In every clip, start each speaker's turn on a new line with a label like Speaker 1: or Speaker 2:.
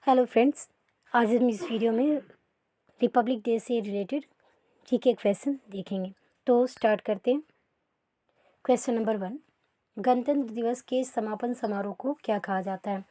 Speaker 1: Hello friends, आज हम इस वीडियो में रिपब्लिक डे से रिलेटेड जीके क्वेश्चन देखेंगे। तो स्टार्ट करते हैं। क्वेश्चन नंबर 1, गणतंत्र दिवस के समापन समारोह को क्या कहा जाता है?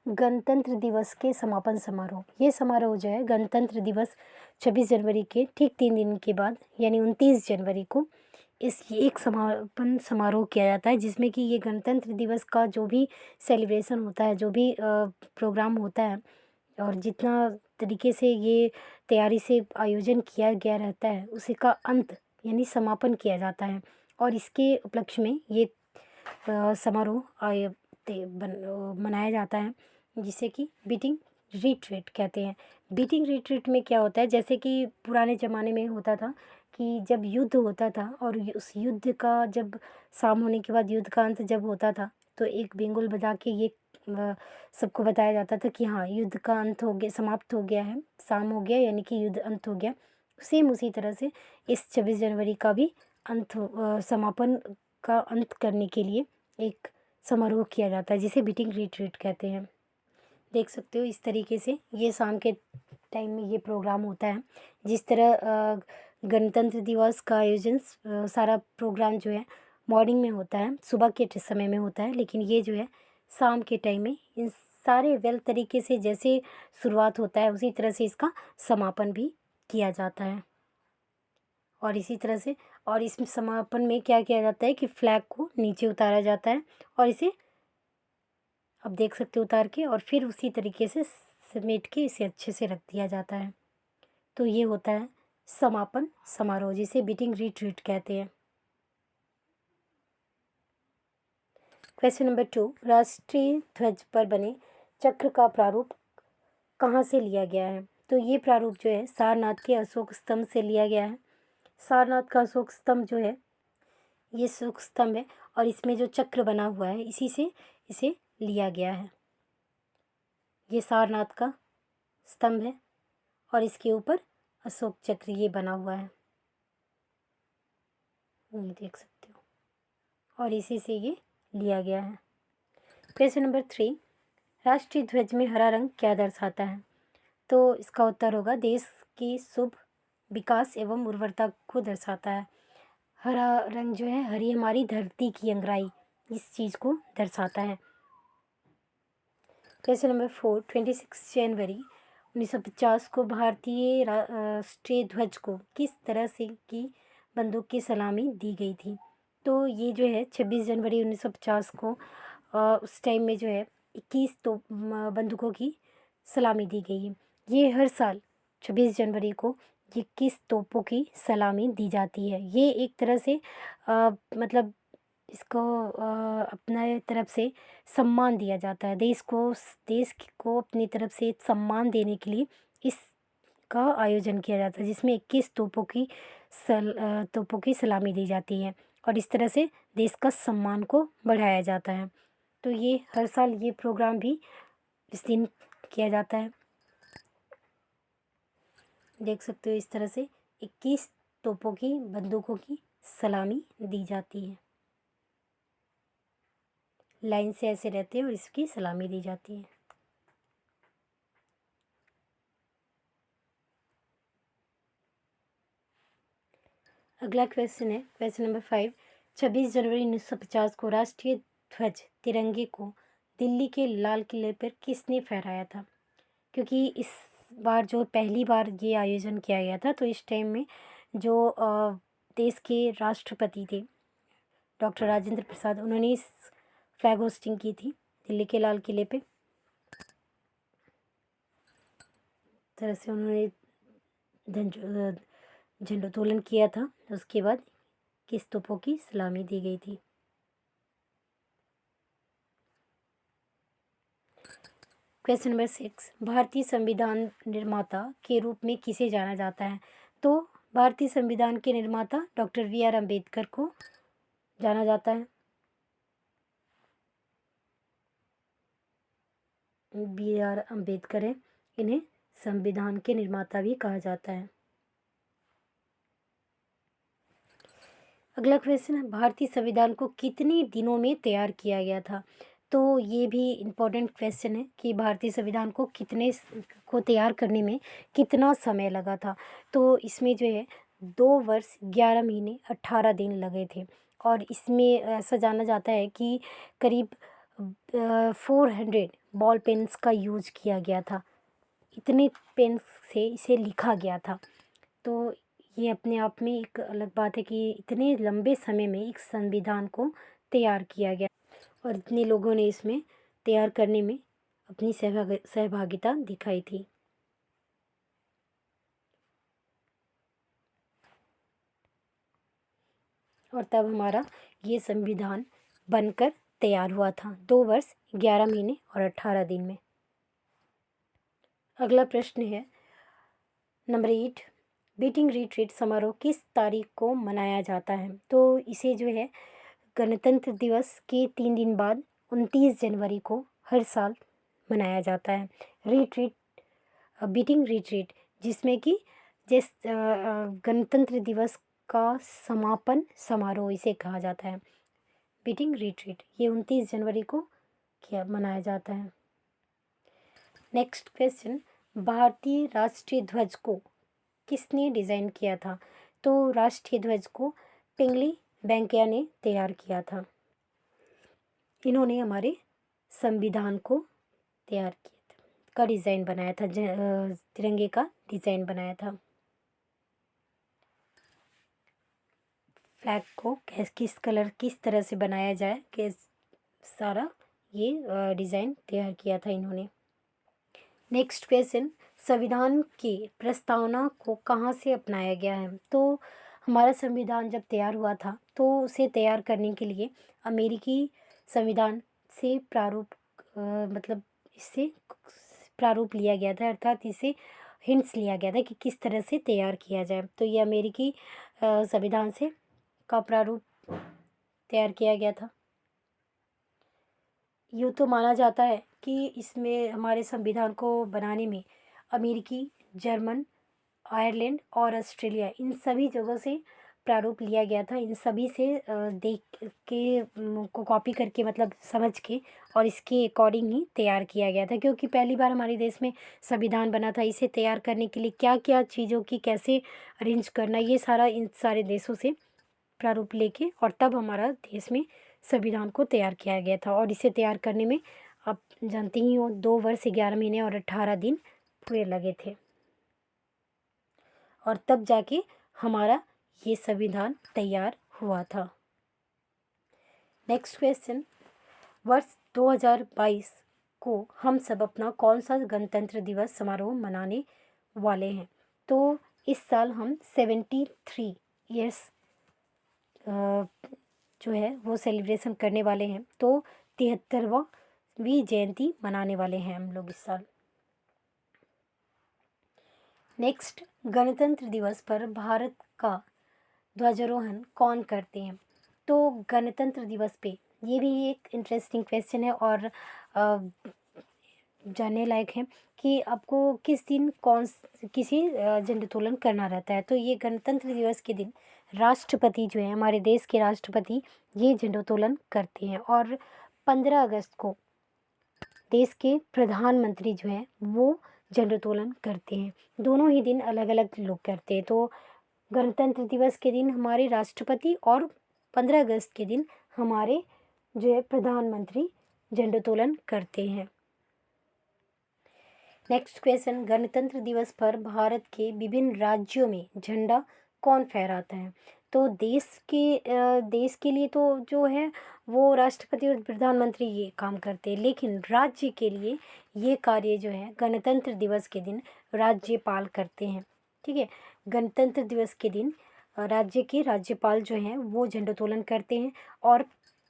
Speaker 1: गणतंत्र दिवस के समापन समारोह, ये समारोह जो है गणतंत्र दिवस 26 जनवरी के ठीक 3 दिन के बाद यानी 29 जनवरी को इस एक समापन समारोह किया जाता है, जिसमें कि ये गणतंत्र दिवस का जो भी सेलिब्रेशन होता है, जो भी प्रोग्राम होता है और जितना तरीके से ये तैयारी से आयोजन किया गया रहता है, उसी का अंत यानी समापन किया जाता है। और इसके उपलक्ष्य में ये समारोह मनाया जाता है, जिसे कि बीटिंग रिट्रीट कहते हैं। बीटिंग रिट्रीट में क्या होता है, जैसे कि पुराने ज़माने में होता था कि जब युद्ध होता था और उस युद्ध का जब शाम होने के बाद युद्ध का अंत जब होता था, तो एक बिंगुल बजा के ये सबको बताया जाता था कि हाँ, युद्ध का अंत हो गया, समाप्त हो गया है, शाम हो गया यानी कि युद्ध अंत हो गया। सेम उसी तरह से इस 26 जनवरी का भी समापन का अंत करने के लिए एक समारोह किया जाता है, जिसे बीटिंग रिट्रीट कहते हैं। देख सकते हो इस तरीके से ये शाम के टाइम में ये प्रोग्राम होता है। जिस तरह गणतंत्र दिवस का आयोजन सारा प्रोग्राम जो है मॉर्निंग में होता है, सुबह के समय में होता है, लेकिन ये जो है शाम के टाइम में इन सारे वेल तरीके से जैसे शुरुआत होता है उसी तरह से इसका समापन भी किया जाता है। और इसी तरह से और इस समापन में क्या किया जाता है कि फ्लैग को नीचे उतारा जाता है और इसे अब देख सकते हो उतार के, और फिर उसी तरीके से समेट के इसे अच्छे से रख दिया जाता है। तो ये होता है समापन समारोह, जिसे बीटिंग रिट्रीट कहते हैं। क्वेश्चन नंबर 2, राष्ट्रीय ध्वज पर बने चक्र का प्रारूप कहाँ से लिया गया है? तो ये प्रारूप जो है सारनाथ के अशोक स्तंभ से लिया गया है। सारनाथ का अशोक स्तंभ जो है ये अशोक स्तंभ है और इसमें जो चक्र बना हुआ है इसी से इसे लिया गया है। ये सारनाथ का स्तंभ है और इसके ऊपर अशोक चक्र ये बना हुआ है, ये देख सकते हो, और इसी से ये लिया गया है। क्वेश्चन नंबर 3, राष्ट्रीय ध्वज में हरा रंग क्या दर्शाता है? तो इसका उत्तर होगा देश की शुभ विकास एवं उर्वरता को दर्शाता है। हरा रंग जो है हरी हमारी धरती की अंगराई, इस चीज़ को दर्शाता है। क्वेश्चन नंबर 4, 26 जनवरी 1950 को भारतीय राष्ट्रीय ध्वज को किस तरह से की बंदूक की सलामी दी गई थी? तो ये जो है 26 जनवरी 1950 को उस टाइम में जो है 21 तो बंदूकों की सलामी दी गई है। ये हर साल 26 जनवरी को 21 तोपों की सलामी दी जाती है। ये एक तरह से मतलब इसको अपने तरफ से सम्मान दिया जाता है। देश को अपनी तरफ से एक सम्मान देने के लिए इसका आयोजन किया जाता है, जिसमें 21 तोपों की सलामी दी जाती है और इस तरह से देश का सम्मान को बढ़ाया जाता है। तो ये हर साल ये प्रोग्राम भी इस दिन किया जाता है। देख सकते हो इस तरह से 21 तोपों की बंदूकों की सलामी दी जाती है, लाइन से ऐसे रहते हैं और इसकी सलामी दी जाती है। अगला क्वेश्चन है क्वेश्चन नंबर 5, 26 जनवरी 1950 को राष्ट्रीय ध्वज तिरंगे को दिल्ली के लाल किले पर किसने फहराया था? क्योंकि इस बार जो पहली बार ये आयोजन किया गया था, तो इस टाइम में जो देश के राष्ट्रपति थे डॉक्टर राजेंद्र प्रसाद, उन्होंने इस फ्लैग होस्टिंग की थी दिल्ली के लाल किले पे। तरह से उन्होंने झंडोत्तोलन किया था, उसके बाद किस तोपों की सलामी दी गई थी। क्वेश्चन नंबर 6, भारतीय संविधान निर्माता के रूप में किसे जाना जाता है? तो भारतीय संविधान के निर्माता डॉक्टर बी.आर. अम्बेडकर को जाना जाता है। बी.आर. अम्बेडकर है, इन्हें संविधान के निर्माता भी कहा जाता है। अगला क्वेश्चन है, भारतीय संविधान को कितने दिनों में तैयार किया गया था? तो ये भी इम्पोर्टेंट क्वेश्चन है कि भारतीय संविधान को को तैयार करने में कितना समय लगा था। तो इसमें जो है 2 वर्ष 11 महीने 18 दिन लगे थे। और इसमें ऐसा जाना जाता है कि करीब 400 बॉल पेन्स का यूज किया गया था। इतने पेन से इसे लिखा गया था। तो ये अपने आप में एक अलग बात है कि इतने लंबे समय में एक संविधान को तैयार किया गया और इतने लोगों ने इसमें तैयार करने में अपनी सहभागिता दिखाई थी। और तब हमारा ये संविधान बनकर तैयार हुआ था 2 वर्ष 11 महीने और 18 दिन में। अगला प्रश्न है नंबर 8, बीटिंग रिट्रीट समारोह किस तारीख को मनाया जाता है। तो इसे जो है गणतंत्र दिवस के 3 दिन बाद 29 जनवरी को हर साल मनाया जाता है। रिट्रीट बीटिंग रिट्रीट जिसमें कि गणतंत्र दिवस का समापन समारोह इसे कहा जाता है। बीटिंग रिट्रीट ये 29 जनवरी को मनाया जाता है। नेक्स्ट क्वेश्चन, भारतीय राष्ट्रीय ध्वज को किसने डिज़ाइन किया था। तो राष्ट्रीय ध्वज को पिंगली वेंकैया ने तैयार किया था। इन्होंने हमारे संविधान को तैयार किया था, का डिज़ाइन बनाया था, तिरंगे का डिज़ाइन बनाया था। फ्लैग को किस तरह से बनाया जाए कि सारा ये डिज़ाइन तैयार किया था इन्होंने। नेक्स्ट क्वेश्चन, संविधान की प्रस्तावना को कहाँ से अपनाया गया है। तो हमारा संविधान जब तैयार हुआ था तो उसे तैयार करने के लिए अमेरिकी संविधान से मतलब इससे प्रारूप लिया गया था, अर्थात इसे हिंट्स लिया गया था कि किस तरह से तैयार किया जाए। तो ये अमेरिकी संविधान से का प्रारूप तैयार किया गया था। यूँ तो माना जाता है कि इसमें हमारे संविधान को बनाने में अमेरिकी, जर्मन, आयरलैंड और ऑस्ट्रेलिया इन सभी जगहों से प्रारूप लिया गया था। इन सभी से देख के को कॉपी करके मतलब समझ के और इसके अकॉर्डिंग ही तैयार किया गया था, क्योंकि पहली बार हमारे देश में संविधान बना था। इसे तैयार करने के लिए क्या क्या चीज़ों की कैसे अरेंज करना, ये सारा इन सारे देशों से प्रारूप लेके और तब हमारा देश में संविधान को तैयार किया गया था। और इसे तैयार करने में आप जानते ही हो 2 वर्ष 11 महीने और 18 दिन पूरे लगे थे और तब जाके हमारा ये संविधान तैयार हुआ था। नेक्स्ट क्वेश्चन, वर्ष 2022 को हम सब अपना कौन सा गणतंत्र दिवस समारोह मनाने वाले हैं। तो इस साल हम 73 ईयर्स जो है वो सेलिब्रेशन करने वाले हैं। तो 73वीं जयंती मनाने वाले हैं हम लोग इस साल। नेक्स्ट, गणतंत्र दिवस पर भारत का ध्वजारोहण कौन करते हैं। तो गणतंत्र दिवस पे ये भी एक इंटरेस्टिंग क्वेश्चन है और जानने लायक है कि आपको किस दिन किसी झंडोत्तोलन करना रहता है। तो ये गणतंत्र दिवस के दिन राष्ट्रपति जो है, हमारे देश के राष्ट्रपति, ये झंडोत्तोलन करते हैं। और 15 अगस्त को देश के प्रधानमंत्री जो हैं वो झंडोत्तोलन करते हैं। दोनों ही दिन अलग अलग लोग करते हैं। तो गणतंत्र दिवस के दिन हमारे राष्ट्रपति और 15 अगस्त के दिन हमारे जो है प्रधानमंत्री झंडोत्तोलन करते हैं। नेक्स्ट क्वेश्चन, गणतंत्र दिवस पर भारत के विभिन्न राज्यों में झंडा कौन फहराता है। तो देश के लिए तो जो है वो राष्ट्रपति और प्रधानमंत्री ये काम करते हैं, लेकिन राज्य के लिए ये कार्य जो है गणतंत्र दिवस के दिन राज्यपाल करते हैं। ठीक है, गणतंत्र दिवस के दिन राज्य के राज्यपाल जो हैं वो झंडोत्तोलन करते हैं और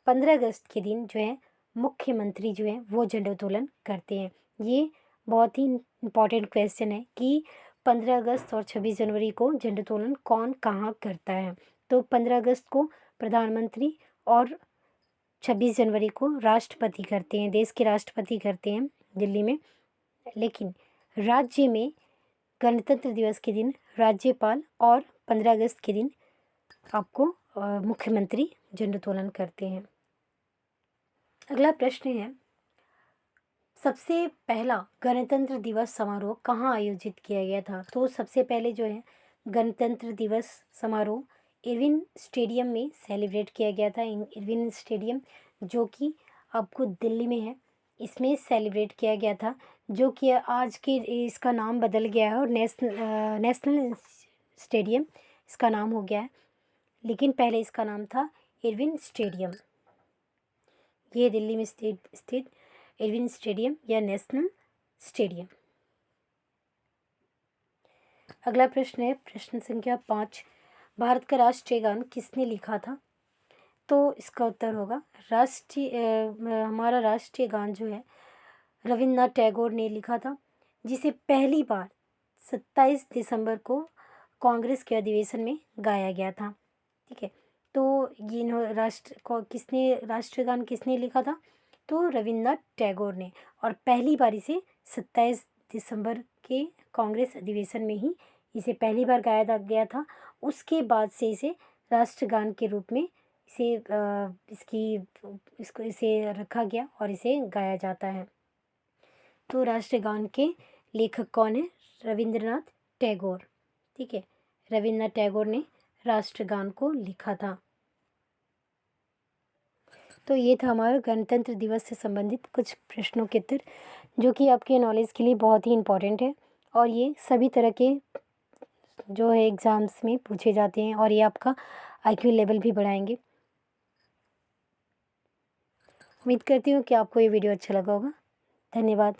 Speaker 1: 15 अगस्त के दिन जो है मुख्यमंत्री जो है वो झंडोत्तोलन करते हैं। ये बहुत ही इम्पॉर्टेंट क्वेश्चन है कि 15 अगस्त और 26 जनवरी को झंडोत्तोलन कौन कहाँ करता है। तो 15 अगस्त को प्रधानमंत्री और 26 जनवरी को राष्ट्रपति करते हैं, देश के राष्ट्रपति करते हैं दिल्ली में। लेकिन राज्य में गणतंत्र दिवस के दिन राज्यपाल और 15 अगस्त के दिन आपको मुख्यमंत्री झंडोत्तोलन करते हैं। अगला प्रश्न है, सबसे पहला गणतंत्र दिवस समारोह कहाँ आयोजित किया गया था? तो सबसे पहले जो है गणतंत्र दिवस समारोह इरविन स्टेडियम में सेलिब्रेट किया गया था। इरविन स्टेडियम जो कि आपको दिल्ली में है, इसमें सेलिब्रेट किया गया था, जो कि आज के इसका नाम बदल गया है और नेशनल स्टेडियम इसका नाम हो गया है, लेकिन पहले इसका नाम था इरविन स्टेडियम। ये दिल्ली में स्थित इरविन स्टेडियम या नेशनल स्टेडियम। अगला प्रश्न है प्रश्न संख्या 5, भारत का राष्ट्रीय गान किसने लिखा था? तो इसका उत्तर होगा हमारा राष्ट्रीय गान जो है रविन्द्रनाथ टैगोर ने लिखा था, जिसे पहली बार 27 दिसंबर को कांग्रेस के अधिवेशन में गाया गया था। ठीक है, तो ये राष्ट्रीय गान किसने लिखा था? तो रविन्द्रनाथ टैगोर ने, और पहली बार इसे 27 दिसंबर के कांग्रेस अधिवेशन में ही इसे पहली बार गाया गया था। उसके बाद से इसे राष्ट्रगान के रूप में इसे रखा गया और इसे गाया जाता है। तो राष्ट्रगान के लेखक कौन है? रविंद्रनाथ टैगोर। ठीक है, रविन्द्रनाथ टैगोर ने राष्ट्रगान को लिखा था। तो ये था हमारा गणतंत्र दिवस से संबंधित कुछ प्रश्नों के उत्तर, जो कि आपके नॉलेज के लिए बहुत ही इम्पोर्टेंट है, और ये सभी तरह के जो है एग्ज़ाम्स में पूछे जाते हैं, और ये आपका आईक्यू लेवल भी बढ़ाएंगे। उम्मीद करती हूँ कि आपको ये वीडियो अच्छा लगा होगा। धन्यवाद।